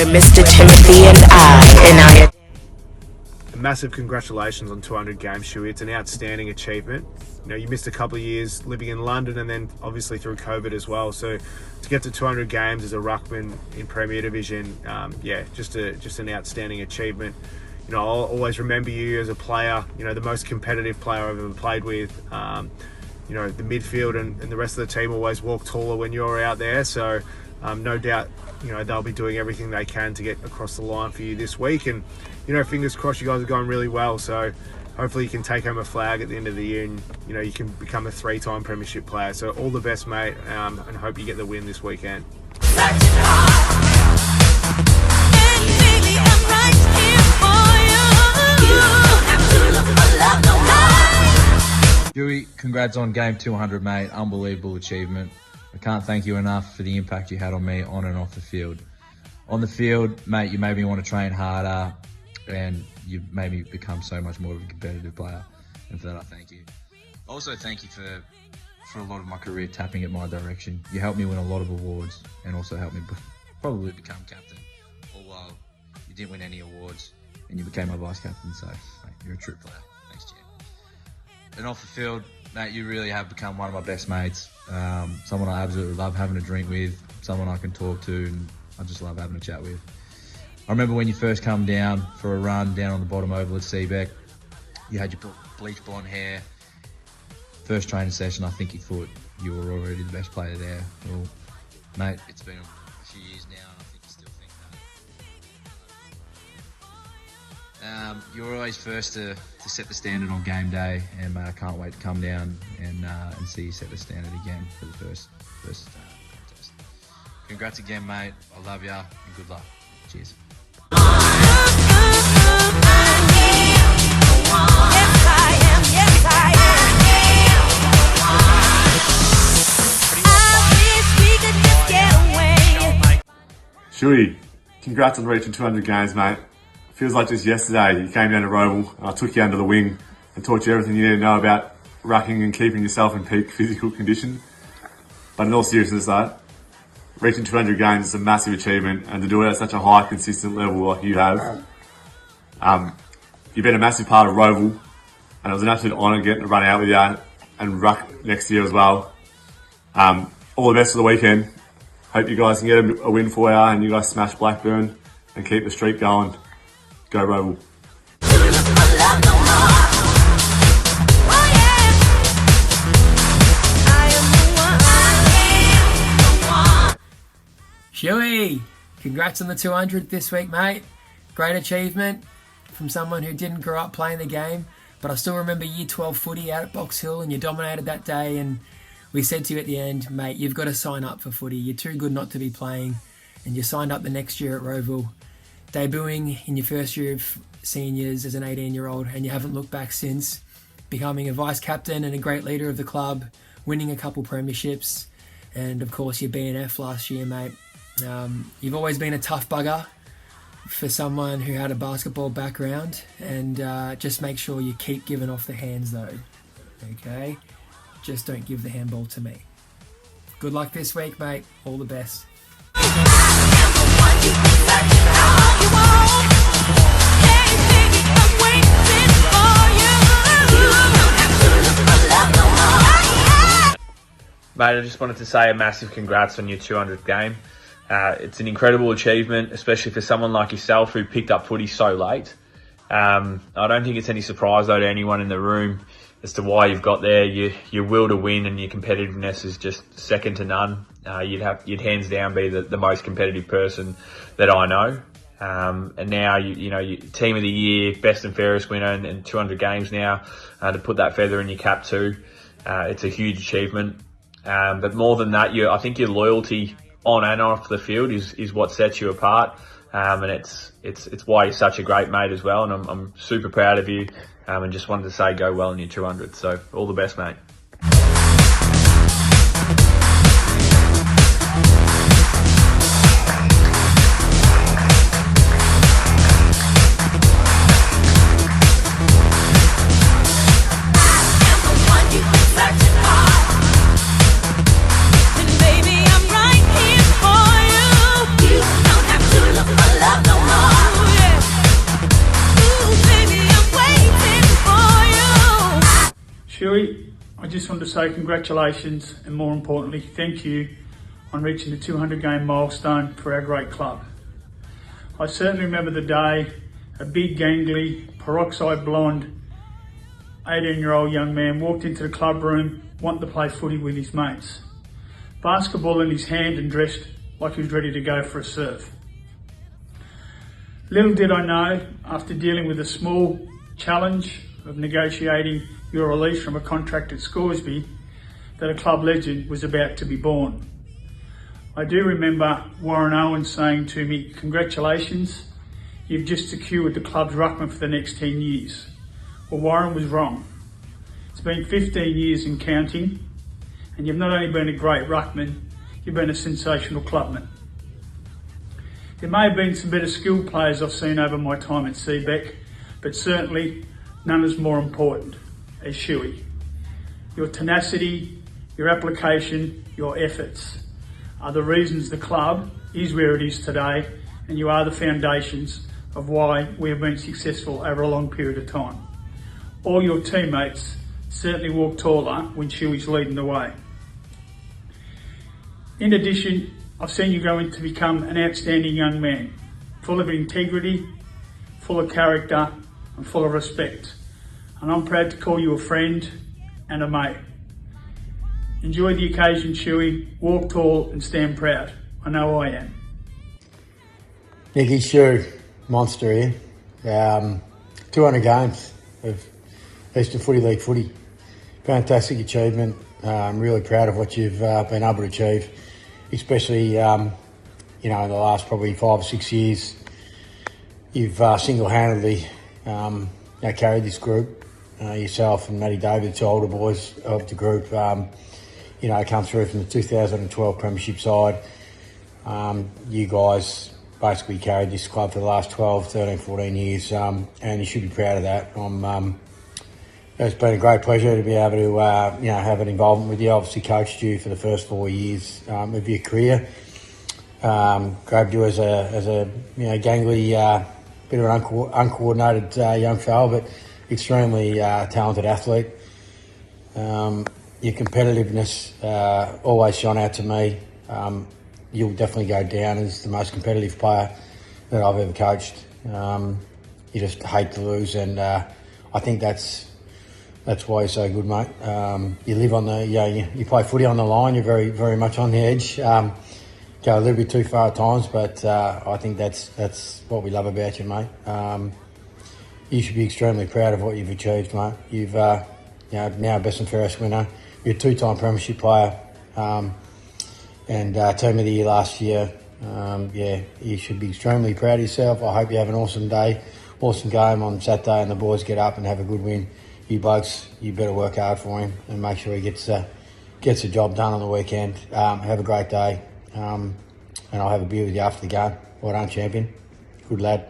with Mr. Timothy and I. And now you're... A massive congratulations on 200 games, Shoey. It's an outstanding achievement. You know, you missed a couple of years living in London and then obviously through COVID as well. So to get to 200 games as a ruckman in Premier Division, yeah, just an outstanding achievement. You know, I'll always remember you as a player, you know, the most competitive player I've ever played with. You know, the midfield and the rest of the team always walk taller when you're out there. So no doubt, you know, they'll be doing everything they can to get across the line for you this week. And, you know, fingers crossed you guys are going really well. So hopefully you can take home a flag at the end of the year and, you know, you can become a 3-time premiership player. So all the best, mate, and hope you get the win this weekend. Shoey, congrats on game 200, mate. Unbelievable achievement. I can't thank you enough for the impact you had on me on and off the field. On the field, mate, you made me want to train harder and you made me become so much more of a competitive player. And for that, I thank you. Also, thank you for a lot of my career tapping at my direction. You helped me win a lot of awards and also helped me probably become captain. All while you didn't win any awards and you became my vice captain. So, mate, you're a true player. Thanks, champ. And off the field, mate, you really have become one of my best mates. Someone I absolutely love having a drink with, someone I can talk to, and I just love having a chat with. I remember when you first come down for a run down on the bottom oval at Seabeck, you had your bleach blonde hair. First training session, I think you thought you were already the best player there. Well, mate, it's been a few years now, and I think you still think that. You were always first to set the standard on game day, and mate, I can't wait to come down and see you set the standard again for the first contest. Congrats again, mate. I love ya and good luck. Cheers. Shoey, congrats on reaching 200 games, mate. Feels like just yesterday you came down to Roval and I took you under the wing and taught you everything you need to know about rucking and keeping yourself in peak physical condition. But in all seriousness though, reaching 200 games is a massive achievement, and to do it at such a high, consistent level like you have. You've been a massive part of Roval, and it was an absolute honour getting to run out with you and ruck next year as well. All the best for the weekend. Hope you guys can get a win for you and you guys smash Blackburn and keep the streak going. Go Roval. Shoey, congrats on the 200th this week, mate. Great achievement from someone who didn't grow up playing the game, but I still remember year 12 footy out at Box Hill and you dominated that day, and we said to you at the end, mate, you've got to sign up for footy. You're too good not to be playing, and you signed up the next year at Roval, debuting in your first year of seniors as an 18-year-old, and you haven't looked back since, becoming a vice captain and a great leader of the club, winning a couple premierships, and of course your BNF last year, mate. You've always been a tough bugger for someone who had a basketball background, and just make sure you keep giving off the hands though, okay? Just don't give the handball to me. Good luck this week, mate. All the best. Mate, I just wanted to say a massive congrats on your 200th game. It's an incredible achievement, especially for someone like yourself who picked up footy so late. I don't think it's any surprise though to anyone in the room as to why you've got there. Your will to win and your competitiveness is just second to none. You'd hands down be the most competitive person that I know. And now you team of the year, best and fairest winner, and 200 games now to put that feather in your cap too. It's a huge achievement. But more than that, I think your loyalty on and off the field is what sets you apart. And it's why you're such a great mate as well. And I'm super proud of you. And just wanted to say go well in your 200. So all the best, mate. Baby, I'm right here for you. You don't have to look for love. Shoey, I just want to say congratulations and more importantly, thank you on reaching the 200 game milestone for our great club. I certainly remember the day a big, gangly, peroxide blonde 18-year-old young man walked into the club room wanting to play footy with his mates. Basketball in his hand and dressed like he was ready to go for a serve. Little did I know, after dealing with a small challenge of negotiating your release from a contract at Scoresby, that a club legend was about to be born. I do remember Warren Owen saying to me, "Congratulations, you've just secured the club's ruckman for the next 10 years. Well, Warren was wrong. It's been 15 years and counting, and you've not only been a great ruckman, you've been a sensational clubman. There may have been some better skilled players I've seen over my time at Seabeck, but certainly none as more important as Shoey. Your tenacity, your application, your efforts are the reasons the club is where it is today, and you are the foundations of why we have been successful over a long period of time. All your teammates certainly walk taller when Shoey's leading the way. In addition, I've seen you go on to become an outstanding young man, full of integrity, full of character, and full of respect. And I'm proud to call you a friend and a mate. Enjoy the occasion, Shoey. Walk tall and stand proud. I know I am. Nicky Shoe, monster here. 200 games of Eastern Footy League footy. Fantastic achievement. I'm really proud of what you've been able to achieve, especially in the last probably 5 or 6 years. You've single-handedly carried this group. Yourself and Matty David, the older boys of the group, come through from the 2012 Premiership side. You guys basically carried this club for the last 12, 13, 14 years, and you should be proud of that. It's been a great pleasure to be able to have an involvement with you. Obviously coached you for the first 4 years of your career. Grabbed you as a gangly, bit of an uncoordinated young fella, but extremely talented athlete. Your competitiveness always shone out to me. You'll definitely go down as the most competitive player that I've ever coached. You just hate to lose, and I think that's why you're so good, mate. You live on you play footy on the line. You're very, very much on the edge. Go a little bit too far at times, but I think that's what we love about you, mate. You should be extremely proud of what you've achieved, mate. You've now best and fairest winner. You're a 2-time Premiership player, and Team of the Year last year. You should be extremely proud of yourself. I hope you have an awesome day, awesome game on Saturday, and the boys get up and have a good win. You blokes, you better work hard for him and make sure he gets the job done on the weekend. Have a great day, and I'll have a beer with you after the game. Well done, champion. Good lad.